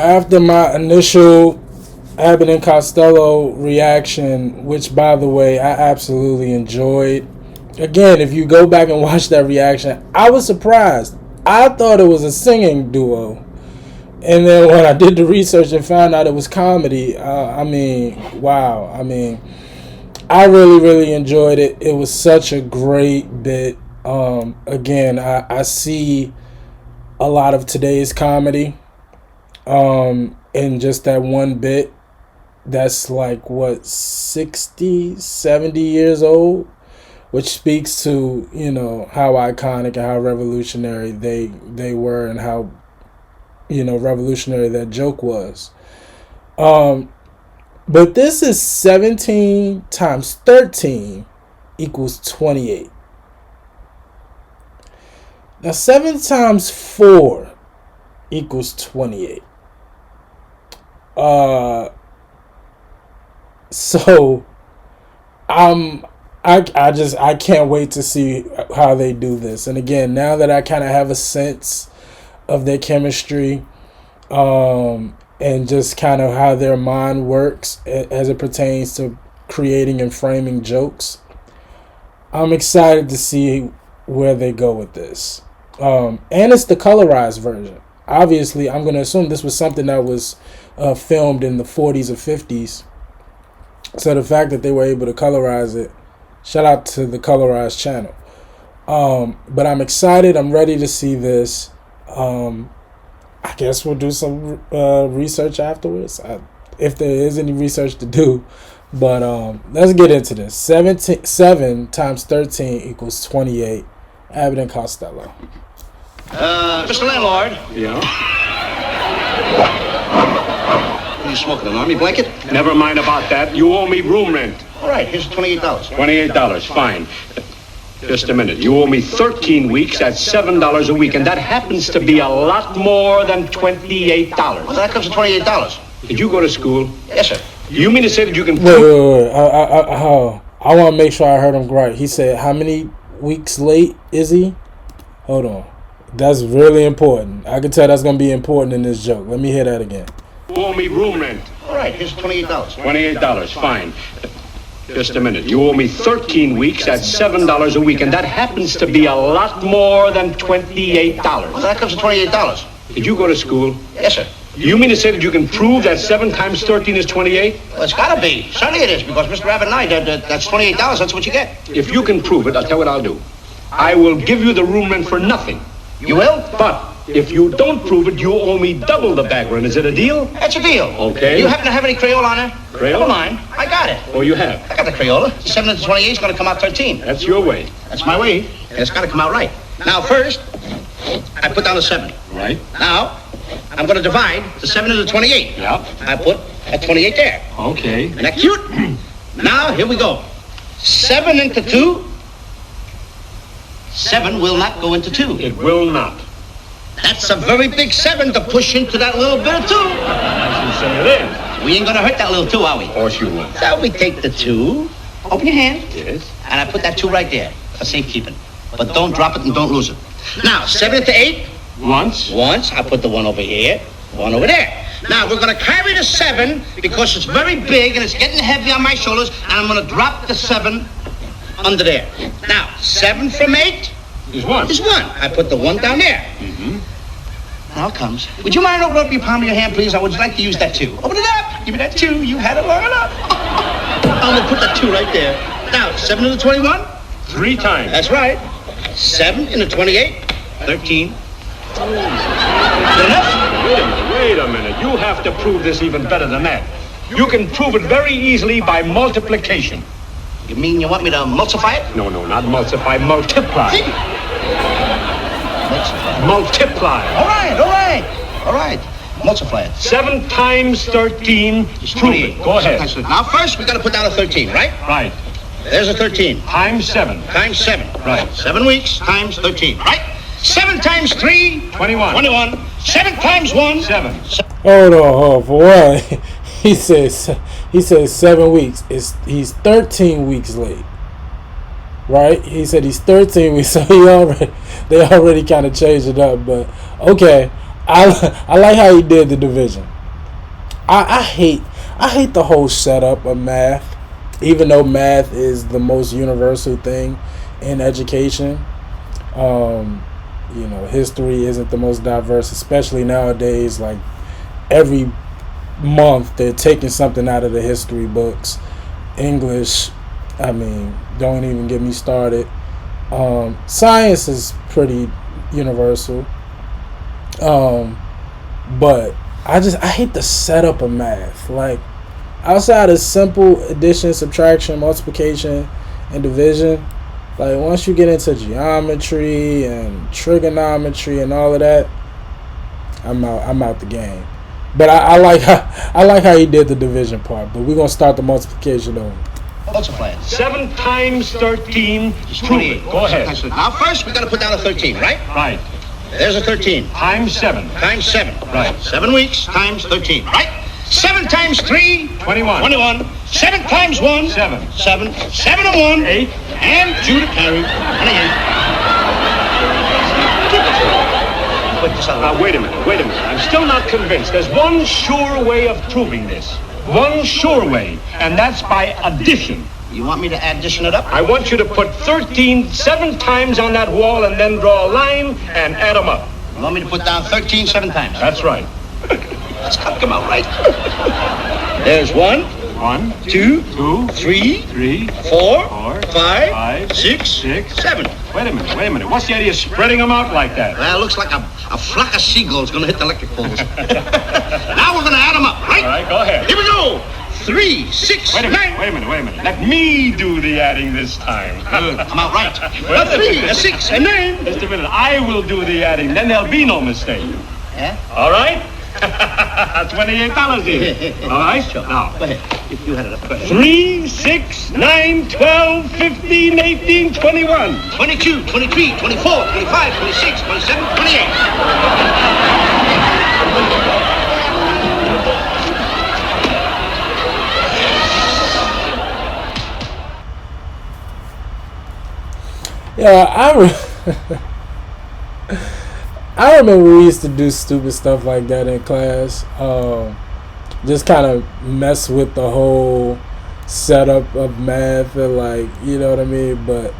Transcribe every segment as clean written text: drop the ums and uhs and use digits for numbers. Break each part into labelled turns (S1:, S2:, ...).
S1: After my initial Abbott and Costello reaction, which by the way I absolutely enjoyed. Again, if you go back and watch that reaction, I was surprised. I thought it was a singing duo. And then when I did the research and found out it was comedy, wow. I really, really enjoyed it. It was such a great bit. Again, I see a lot of today's comedy in just that one bit that's like, what, 60, 70 years old, which speaks to, how iconic and how revolutionary they were and how, revolutionary that joke was. But this is 17 times 13 equals 28. Now 7 times 4 equals 28. So I can't wait to see how they do this. And again, now that I kind of have a sense of their chemistry, and just kind of how their mind works as it pertains to creating and framing jokes, I'm excited to see where they go with this. And it's the colorized version. Obviously, I'm going to assume this was something that was filmed in the 40s or 50s. So the fact that they were able to colorize it, shout out to the colorized channel. But I'm excited. I'm ready to see this. I guess we'll do some research afterwards, if there is any research to do. But let's get into this. 7 times 13 equals 28. Abbott and Costello.
S2: Mr. Landlord.
S3: Yeah?
S2: What are you smoking, an army blanket?
S3: Never mind about that. You owe me room rent.
S2: All right, here's $28.
S3: $28, fine. Just a minute. You owe me 13 weeks at $7 a week, and that happens to be a lot more than $28.
S2: Well, that comes to $28.
S3: Did you go to school?
S2: Yes, sir.
S3: You mean to say that you can...
S1: Wait. I want to make sure I heard him right. He said, how many weeks late is he? Hold on. That's really important. I can tell that's going to be important in this joke. Let me hear that again.
S3: You owe me room rent.
S2: All right, here's $28.
S3: $28, fine. Just a minute. You owe me 13 weeks at $7 a week, and that happens to be a lot more than $28.
S2: Well, that comes to $28.
S3: Did you go to school?
S2: Yes, sir.
S3: You mean to say that you can prove that 7 times 13 is 28?
S2: Well, it's got to be. Certainly it is, because Mr. Abbott and I, that's $28. That's what you get.
S3: If you can prove it, I'll tell you what I'll do. I will give you the room rent for nothing.
S2: You will?
S3: But if you don't prove it, you owe me double the bag rent. Is it a deal?
S2: That's a deal.
S3: Okay.
S2: You happen to have any Crayola on there?
S3: Crayola?
S2: Never mind. I got it.
S3: Oh, you have?
S2: I got the Crayola. 7 into 28 is going to come out 13.
S3: That's your way.
S2: That's my way. And it's got to come out right. Now, first, I put down a 7.
S3: Right.
S2: Now, I'm going to divide the 7 into 28.
S3: Yep.
S2: I put a 28 there.
S3: Okay.
S2: Isn't that cute? Now, here we go. 7 into 2. 7 will not go into 2.
S3: It will not.
S2: That's a very big 7 to push into that little bit of 2.
S3: As you say it is.
S2: We ain't going to hurt that little 2, are we?
S3: Of course you won't.
S2: So we take the 2. Open your hand.
S3: Yes.
S2: And I put that 2 right there for safekeeping. But don't drop it and don't lose it. Now, 7 into 8.
S3: Once.
S2: I put the 1 over here, 1 over there. Now, we're going to carry the 7 because it's very big and it's getting heavy on my shoulders, and I'm going to drop the 7 under there. Now, 7 from 8
S3: is 1.
S2: is 1. I put the 1 down there.
S3: Mm-hmm.
S2: Now it comes. Would you mind opening up your palm of your hand, please? I would like to use that 2. Open it up. Give me that 2. You had it long enough. I'm going to put that 2 right there. Now, 7 into 21?
S3: 3 times.
S2: That's right. 7 into 28, 13. Good enough?
S3: Wait a minute. You have to prove this even better than that. You can prove it very easily by multiplication.
S2: You mean you want me to multiply it?
S3: No, not multiply. Multiply. Multiply.
S2: All right. Multiply it.
S3: 7 times 13 is 28. Go ahead.
S2: Now, first, we got to put down a 13, right?
S3: Right.
S2: There's a 13.
S3: Times 7.
S2: Times 7.
S3: Right.
S2: 7 weeks times 13, right? 7 times 3.
S3: 21.
S2: 7 times 1.
S3: 7.
S1: Hold on. For one, he says 7 weeks. He's 13 weeks late. Right? He said he's 13 weeks, so they already kind of changed it up. But okay, I like how he did the division. I hate the whole setup of math, even though math is the most universal thing in education. History isn't the most diverse, especially nowadays. Like every month, they're taking something out of the history books. English, I mean, don't even get me started. Science is pretty universal. But I hate the setup of math. Like outside of simple addition, subtraction, multiplication, and division, like once you get into geometry and trigonometry and all of that, I'm out the game. But I like how he did the division part. But we're gonna start the multiplication over.
S2: Multiply it.
S3: 7 times 13 is 28. Go ahead.
S2: Now first we got to put down a 13, right?
S3: Right.
S2: There's a 13.
S3: Times 7.
S2: Times 7.
S3: Right.
S2: 7 weeks times 13, right? 7 times 3.
S3: 21.
S2: 21. 7 times 1.
S3: 7.
S2: 7. 7 and 1.
S3: 8.
S2: And 2 to carry. 28.
S3: Now, wait a minute. I'm still not convinced. There's one sure way of proving this. One sure way, and that's by addition.
S2: You want me to addition it up?
S3: I want you to put 13 7 times on that wall and then draw a line and add them up.
S2: You want me to put down 13 7 times?
S3: That's right.
S2: Let's come out right. There's 1,
S3: 1,
S2: 2,
S3: 2,
S2: 3,
S3: 3,
S2: 4,
S3: 4,
S2: 5, 6,
S3: 6,
S2: 7.
S3: Wait a minute. What's the idea of spreading them out like that?
S2: Well, it looks like a flock of seagulls going to hit the electric poles. Now we're going to add them up, right?
S3: All right, go ahead.
S2: Here we go. 3, 6,
S3: Wait a
S2: 9.
S3: minute. Let me do the adding this time.
S2: Good. I'm out right. A 3, a 6, a 9.
S3: Just a minute. I will do the adding. Then there'll be no mistake.
S2: Yeah?
S3: All right? $28 here. All right? Now.
S2: Go ahead. If you had it up. Go ahead.
S3: 3, 6, 9, 12, 15, 18, 21.
S2: 22, 23, 24, 25, 26, 27, 28.
S1: Yeah, I remember we used to do stupid stuff like that in class. Just kind of mess with the whole setup of math and like, you know what I mean? But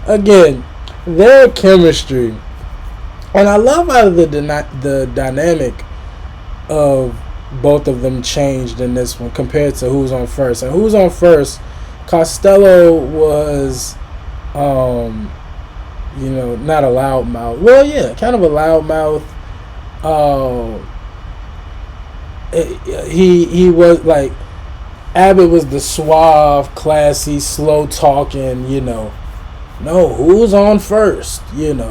S1: again, their chemistry, and I love how the dynamic of both of them changed in this one compared to Who's on First. And Who's on First, Costello was, not a loudmouth. Well, yeah, kind of a loudmouth. He was like, Abbott was the suave, classy, slow talking, no, who's on first, and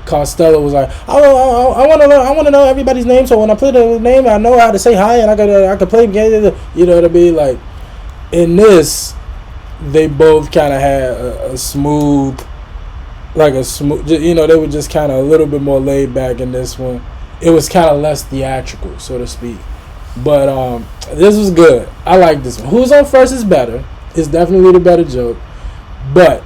S1: Costello was like, I want to know everybody's name, so when I play the name, I know how to say hi, and I can play game. You know what I mean? Like in this, they both kind of had a smooth, they were just kind of a little bit more laid back in this one. It was kind of less theatrical, so to speak. But this was good. I like this one. Who's on First is better. It's definitely the better joke. But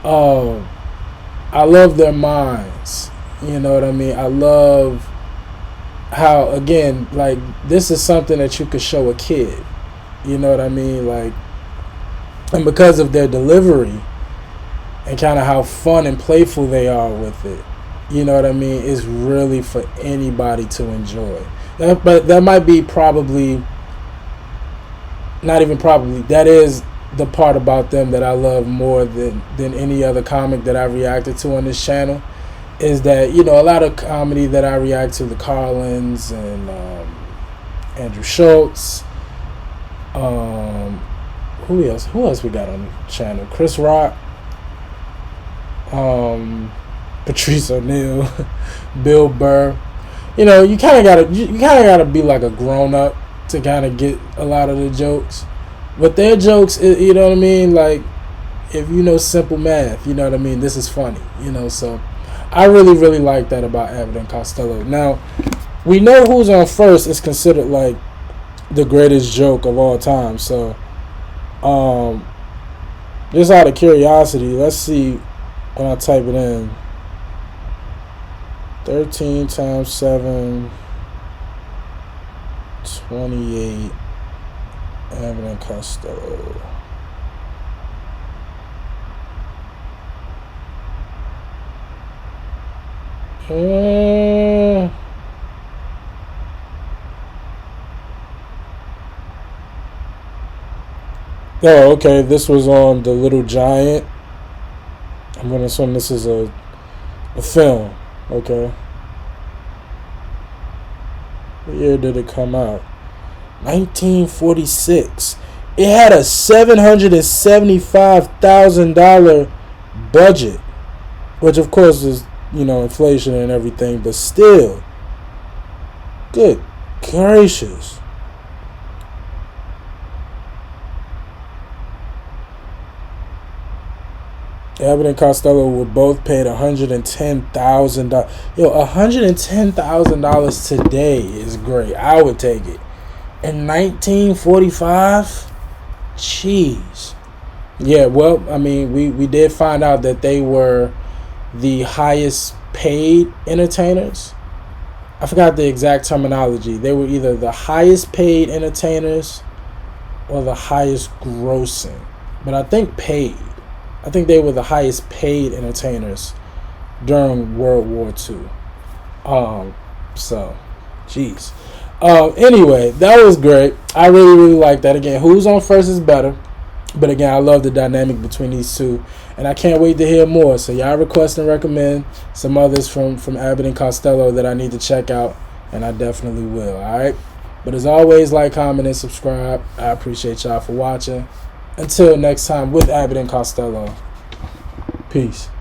S1: I love their minds. You know what I mean? I love how, again, like, this is something that you could show a kid. You know what I mean? Like, and because of their delivery and kind of how fun and playful they are with it, you know what I mean? It's really for anybody to enjoy. But that might be that is the part about them that I love more than any other comic that I reacted to on this channel, is that, a lot of comedy that I react to, the Carlins and Andrew Schultz, who else we got on the channel? Chris Rock, Patrice O'Neal, Bill Burr. You kind of gotta be like a grown up to kind of get a lot of the jokes. But their jokes, you know what I mean? Like, if you know simple math, you know what I mean? This is funny, So I really, really like that about Abbott and Costello. Now, we know Who's on First is considered like the greatest joke of all time. So, just out of curiosity, let's see when I type it in. 13 times 7, 28. Abbott and Costello. Oh, okay. This was on The Little Giant. I'm gonna assume this is a film. Okay. What year did it come out? 1946. It had a $775,000 budget, which of course is, inflation and everything, but still, good gracious. Abbott and Costello were both paid $110,000. Yo, $110,000 today is great. I would take it. In 1945, jeez. Yeah, well, I mean, we did find out that they were the highest paid entertainers. I forgot the exact terminology. They were either the highest paid entertainers or the highest grossing. But I think paid. I think they were the highest paid entertainers during World War II. So, jeez. Anyway, that was great. I really, really like that. Again, who's on first is better. But again, I love the dynamic between these two. And I can't wait to hear more. So y'all request and recommend some others from Abbott and Costello that I need to check out. And I definitely will. Alright? But as always, like, comment, and subscribe. I appreciate y'all for watching. Until next time with Abbott and Costello. Peace.